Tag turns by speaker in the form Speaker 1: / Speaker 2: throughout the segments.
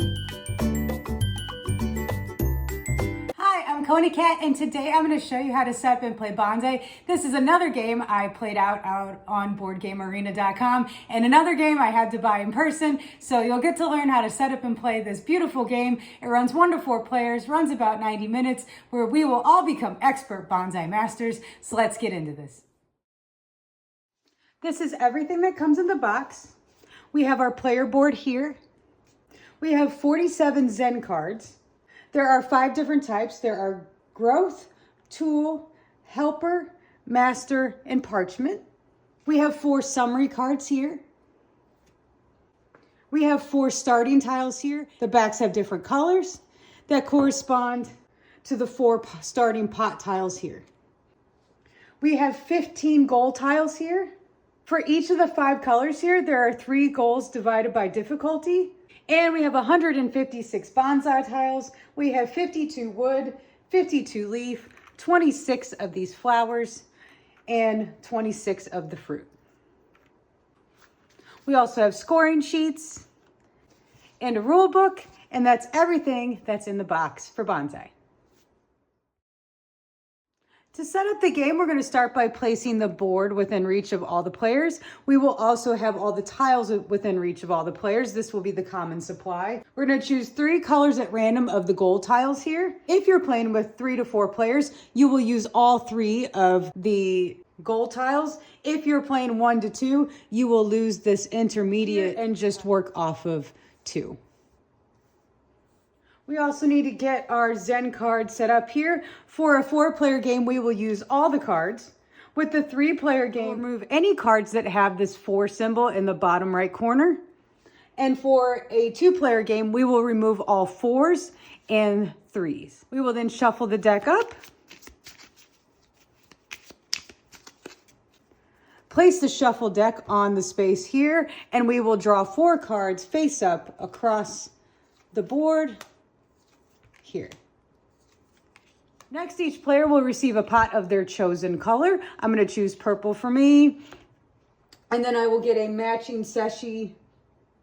Speaker 1: I'm Coney Cat, and today I'm going to show you how to set up and play Bonsai. This is another game I played out on BoardGameArena.com, and another game I had to buy in person, so you'll get to learn how to set up and play this beautiful game. It runs 1 to 4 players, runs about 90 minutes, where we will all become expert Bonsai masters, so let's get into this. This is everything that comes in the box. We have our player board here. We have 47 Zen cards. There are 5 different types. There are growth, tool, helper, master, and parchment. We have 4 summary cards here. We have 4 starting tiles here. The backs have different colors that correspond to the 4 starting pot tiles here. We have 15 goal tiles here. For each of the 5 colors here, there are 3 goals divided by difficulty. And we have 156 bonsai tiles. We have 52 wood, 52 leaf, 26 of these flowers, and 26 of the fruit. We also have scoring sheets and a rule book, and that's everything that's in the box for bonsai. To set up the game, we're going to start by placing the board within reach of all the players. We will also have all the tiles within reach of all the players. This will be the common supply. We're going to choose 3 colors at random of the gold tiles here. If you're playing with 3 to 4 players, you will use all 3 of the gold tiles. If you're playing 1 to 2, you will lose this intermediate and just work off of 2. We also need to get our Zen card set up here. For a 4-player game, we will use all the cards. With the 3-player game, remove any cards that have this 4 symbol in the bottom right corner. And for a 2-player game, we will remove all 4s and 3s. We will then shuffle the deck up. Place the shuffle deck on the space here, and we will draw 4 cards face up across the board here. Next, each player will receive a pot of their chosen color. I'm going to choose purple for me. And then I will get a matching Seishi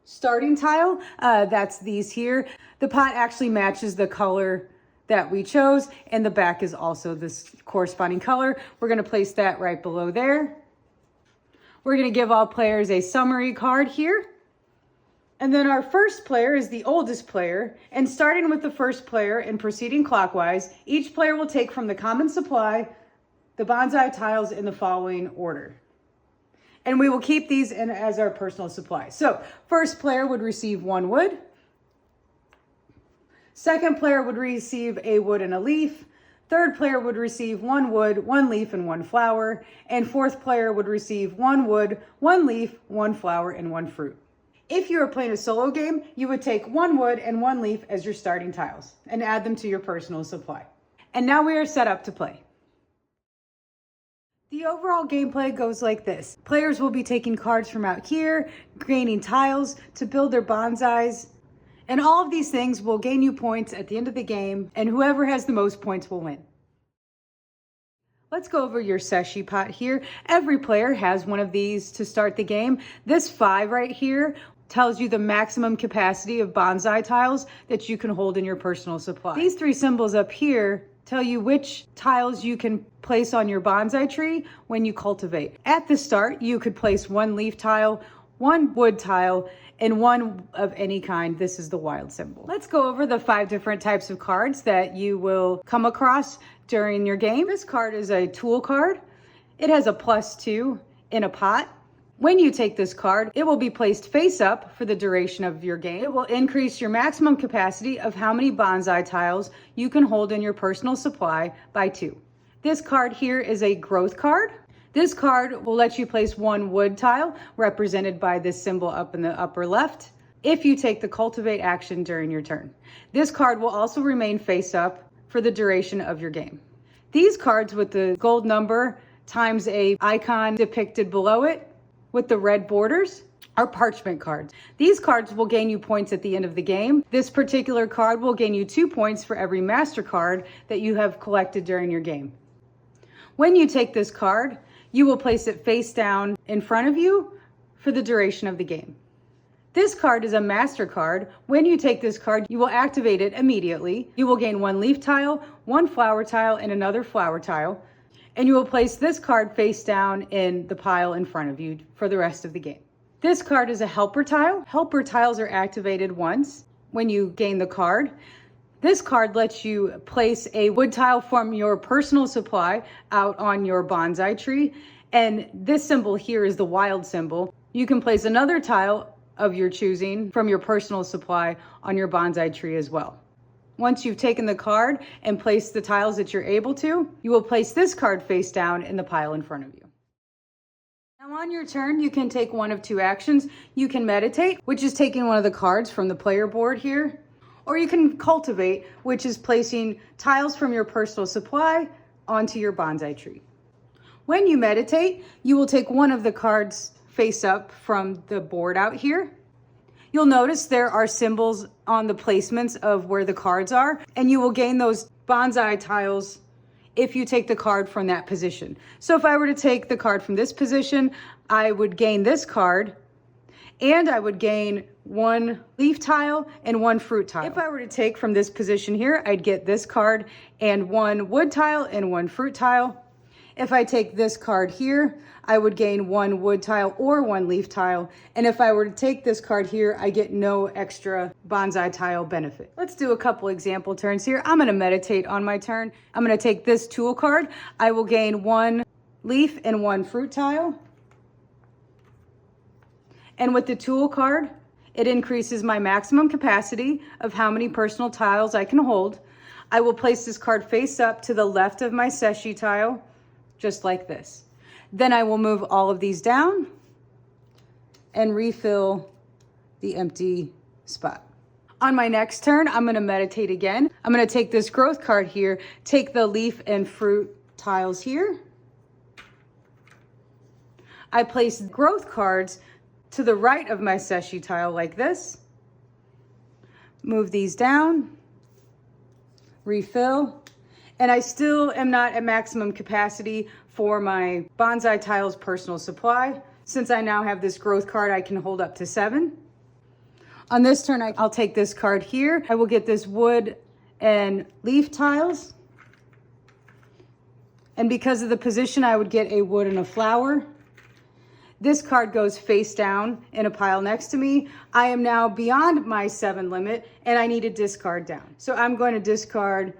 Speaker 1: starting tile. That's these here. The pot actually matches the color that we chose, and the back is also this corresponding color. We're going to place that right below there. We're going to give all players a summary card here. And then our first player is the oldest player, and starting with the first player and proceeding clockwise, each player will take from the common supply the bonsai tiles in the following order. And we will keep these in as our personal supply. So first player would receive 1 wood. Second player would receive a wood and a leaf. Third player would receive 1 wood, 1 leaf, and 1 flower. And fourth player would receive 1 wood, 1 leaf, 1 flower, and 1 fruit. If you are playing a solo game, you would take 1 wood and 1 leaf as your starting tiles and add them to your personal supply. And now we are set up to play. The overall gameplay goes like this. Players will be taking cards from out here, gaining tiles to build their bonsais. And all of these things will gain you points at the end of the game, and whoever has the most points will win. Let's go over your Seishi pot here. Every player has one of these to start the game. This 5 right here tells you the maximum capacity of bonsai tiles that you can hold in your personal supply. These 3 symbols up here tell you which tiles you can place on your bonsai tree when you cultivate. At the start, you could place 1 leaf tile, 1 wood tile, and 1 of any kind. This is the wild symbol. Let's go over the 5 different types of cards that you will come across during your game. This card is a tool card. It has a +2 in a pot. When you take this card, it will be placed face up for the duration of your game. It will increase your maximum capacity of how many bonsai tiles you can hold in your personal supply by 2. This card here is a growth card. This card will let you place 1 wood tile, represented by this symbol up in the upper left, if you take the Cultivate Action during your turn. This card will also remain face up for the duration of your game. These cards with the gold number times a icon depicted below it with the red borders are parchment cards. These cards will gain you points at the end of the game. This particular card will gain you 2 points for every master card that you have collected during your game. When you take this card, you will place it face down in front of you for the duration of the game. This card is a master card. When you take this card, you will activate it immediately. You will gain 1 leaf tile, 1 flower tile, and another flower tile. And you will place this card face down in the pile in front of you for the rest of the game. This card is a helper tile. Helper tiles are activated once when you gain the card. This card lets you place a wood tile from your personal supply out on your bonsai tree. And this symbol here is the wild symbol. You can place another tile of your choosing from your personal supply on your bonsai tree as well. Once you've taken the card and placed the tiles that you're able to, you will place this card face down in the pile in front of you. Now on your turn, you can take one of 2 actions. You can meditate, which is taking one of the cards from the player board here, or you can cultivate, which is placing tiles from your personal supply onto your bonsai tree. When you meditate, you will take one of the cards face up from the board out here. You'll notice there are symbols on the placements of where the cards are, and you will gain those bonsai tiles if you take the card from that position. So if I were to take the card from this position, I would gain this card, and I would gain 1 leaf tile and 1 fruit tile. If I were to take from this position here, I'd get this card and 1 wood tile and 1 fruit tile. If I take this card here, I would gain 1 wood tile or 1 leaf tile. And if I were to take this card here, I get no extra bonsai tile benefit. Let's do a couple example turns here. I'm gonna meditate on my turn. I'm gonna take this tool card. I will gain 1 leaf and 1 fruit tile. And with the tool card, it increases my maximum capacity of how many personal tiles I can hold. I will place this card face up to the left of my Seishi tile, just like this. Then I will move all of these down and refill the empty spot. On my next turn, I'm gonna meditate again. I'm gonna take this growth card here, take the leaf and fruit tiles here. I place growth cards to the right of my Seishi tile like this. Move these down, refill, and I still am not at maximum capacity for my bonsai tiles personal supply. Since I now have this growth card, I can hold up to 7. On this turn, I'll take this card here. I will get this wood and leaf tiles. And because of the position, I would get a wood and a flower. This card goes face down in a pile next to me. I am now beyond my 7 limit and I need to discard down. So I'm going to discard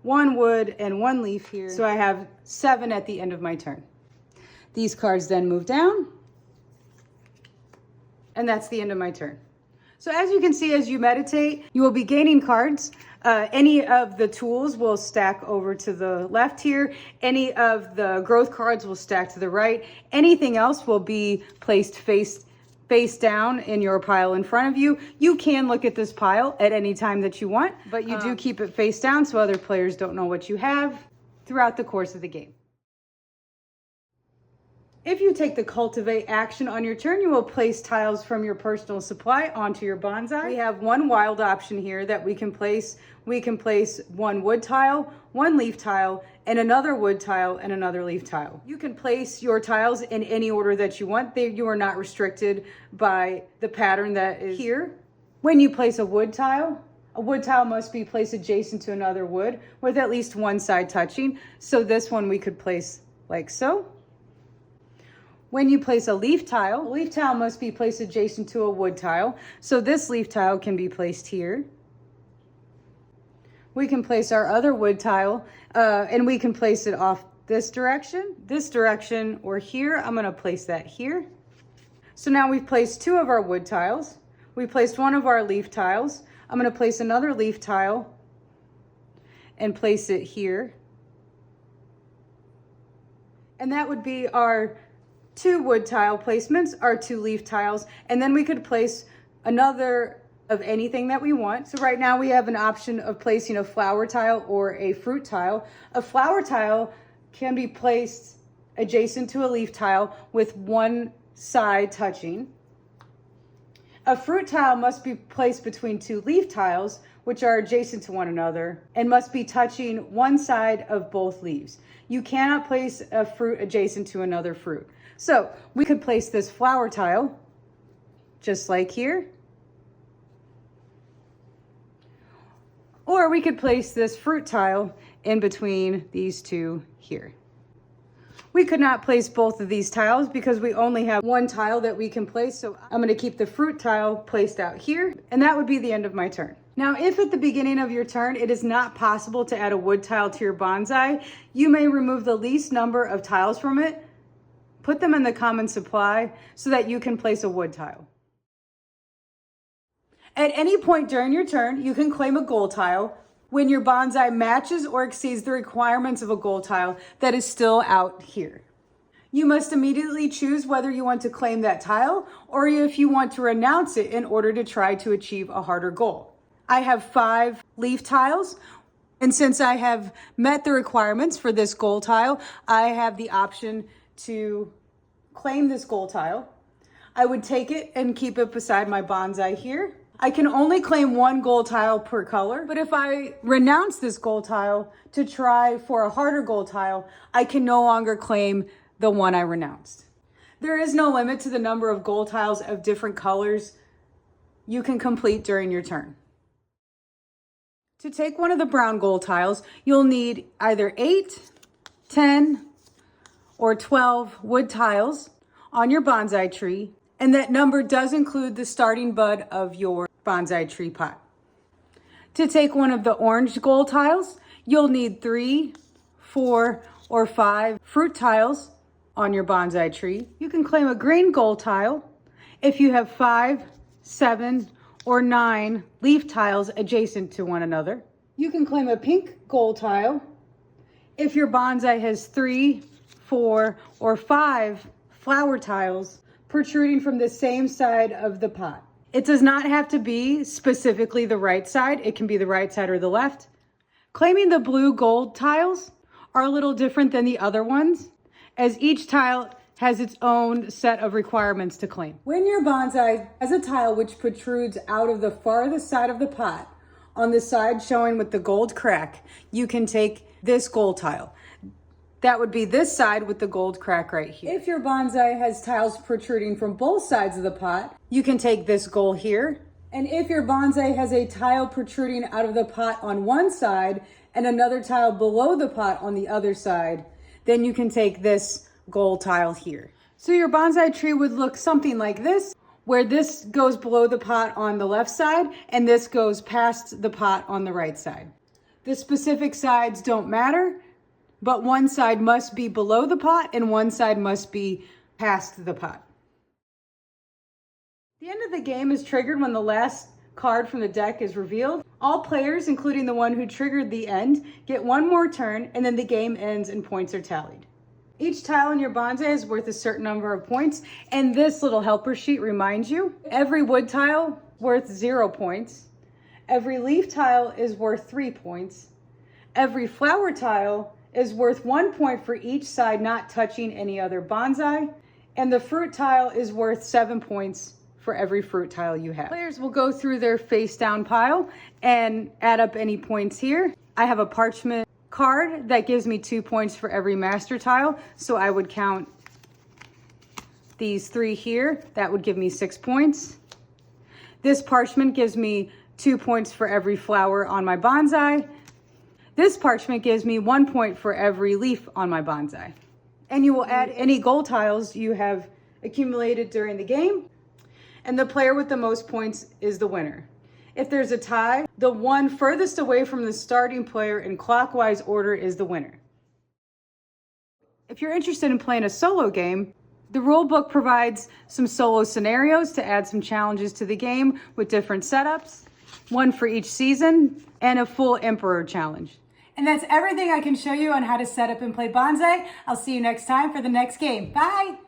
Speaker 1: 1 wood and 1 leaf here. So I have 7 at the end of my turn. These cards then move down, and that's the end of my turn. So as you can see, as you meditate, you will be gaining cards. Any of the tools will stack over to the left here. Any of the growth cards will stack to the right. Anything else will be placed face down in your pile in front of you. You can look at this pile at any time that you want, but you do keep it face down so other players don't know what you have throughout the course of the game. If you take the Cultivate action on your turn, you will place tiles from your personal supply onto your bonsai. We have 1 wild option here that we can place. We can place 1 wood tile, 1 leaf tile, and another wood tile and another leaf tile. You can place your tiles in any order that you want. You are not restricted by the pattern that is here. When you place a wood tile must be placed adjacent to another wood with at least one side touching. So this one we could place like so. When you place a leaf tile must be placed adjacent to a wood tile. So this leaf tile can be placed here. We can place our other wood tile and we can place it off this direction, or here. I'm gonna place that here. So now we've placed 2 of our wood tiles. We placed 1 of our leaf tiles. I'm gonna place another leaf tile and place it here. And that would be our 2 wood tile placements, our 2 leaf tiles, and then we could place another of anything that we want. So right now we have an option of placing a flower tile or a fruit tile. A flower tile can be placed adjacent to a leaf tile with one side touching. A fruit tile must be placed between 2 leaf tiles, which are adjacent to one another, and must be touching one side of both leaves. You cannot place a fruit adjacent to another fruit. So we could place this flower tile just like here. Or we could place this fruit tile in between these two here. We could not place both of these tiles because we only have one tile that we can place. So I'm going to keep the fruit tile placed out here, and that would be the end of my turn. Now, if at the beginning of your turn, it is not possible to add a wood tile to your bonsai, you may remove the least number of tiles from it, put them in the common supply so that you can place a wood tile. At any point during your turn, you can claim a gold tile when your bonsai matches or exceeds the requirements of a gold tile that is still out here. You must immediately choose whether you want to claim that tile or if you want to renounce it in order to try to achieve a harder goal. I have 5 leaf tiles, and since I have met the requirements for this gold tile, I have the option to claim this gold tile. I would take it and keep it beside my bonsai here. I can only claim 1 gold tile per color, but if I renounce this gold tile to try for a harder gold tile, I can no longer claim the one I renounced. There is no limit to the number of gold tiles of different colors you can complete during your turn. To take one of the brown gold tiles, you'll need either 8, 10, or 12 wood tiles on your bonsai tree, and that number does include the starting bud of your bonsai tree pot. To take one of the orange gold tiles, you'll need 3, 4, or 5 fruit tiles on your bonsai tree. You can claim a green gold tile if you have 5, 7, or 9 leaf tiles adjacent to one another. You can claim a pink gold tile if your bonsai has 3, 4, or 5 flower tiles protruding from the same side of the pot. It does not have to be specifically the right side. It can be the right side or the left. Claiming the blue gold tiles are a little different than the other ones, as each tile has its own set of requirements to claim. When your bonsai has a tile which protrudes out of the farthest side of the pot, on the side showing with the gold crack, you can take this gold tile. That would be this side with the gold crack right here. If your bonsai has tiles protruding from both sides of the pot, you can take this gold here. And if your bonsai has a tile protruding out of the pot on one side and another tile below the pot on the other side, then you can take this gold tile here. So your bonsai tree would look something like this, where this goes below the pot on the left side and this goes past the pot on the right side. The specific sides don't matter, but one side must be below the pot and one side must be past the pot. The end of the game is triggered when the last card from the deck is revealed. All players, including the one who triggered the end, get 1 more turn, and then the game ends and points are tallied. Each tile in your bonsai is worth a certain number of points, and this little helper sheet reminds you, every wood tile worth 0 points, every leaf tile is worth 3 points, every flower tile is worth 1 point for each side not touching any other bonsai, and the fruit tile is worth 7 points for every fruit tile you have. Players will go through their face down pile and add up any points here. I have a parchment card that gives me 2 points for every master tile, so I would count these 3 here. That would give me 6 points. This parchment gives me 2 points for every flower on my bonsai. This parchment gives me 1 point for every leaf on my bonsai. And you will add any gold tiles you have accumulated during the game, and the player with the most points is the winner. If there's a tie, the one furthest away from the starting player in clockwise order is the winner. If you're interested in playing a solo game, the rule book provides some solo scenarios to add some challenges to the game with different setups, 1 for each season, and a full Emperor challenge. And that's everything I can show you on how to set up and play bonsai. I'll see you next time for the next game. Bye!